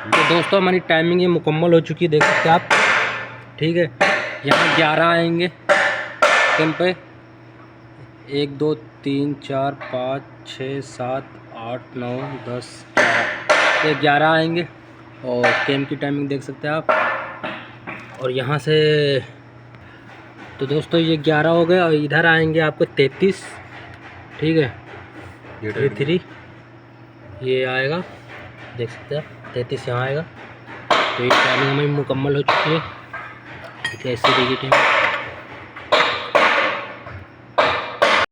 तो दोस्तों हमारी टाइमिंग ये मुकम्मल हो चुकी है, देख सकते हैं आप। ठीक है, यहाँ 11 आएंगे कैंप पे। 1 2 3 4 5 6 7 8 9 10 11, ये 11 आएंगे। और कैंप की टाइमिंग देख सकते हैं आप। और यहाँ से तो दोस्तों ये 11 हो गए, और इधर आएंगे आपको 33। ठीक है, ये 3 ये आएगा, देख सकते हैं 33 यहाँ आएगा। तो ये टाइमिंग हमें मुकम्मल हो चुकी है। ठीक है, ऐसी देखिए टीम।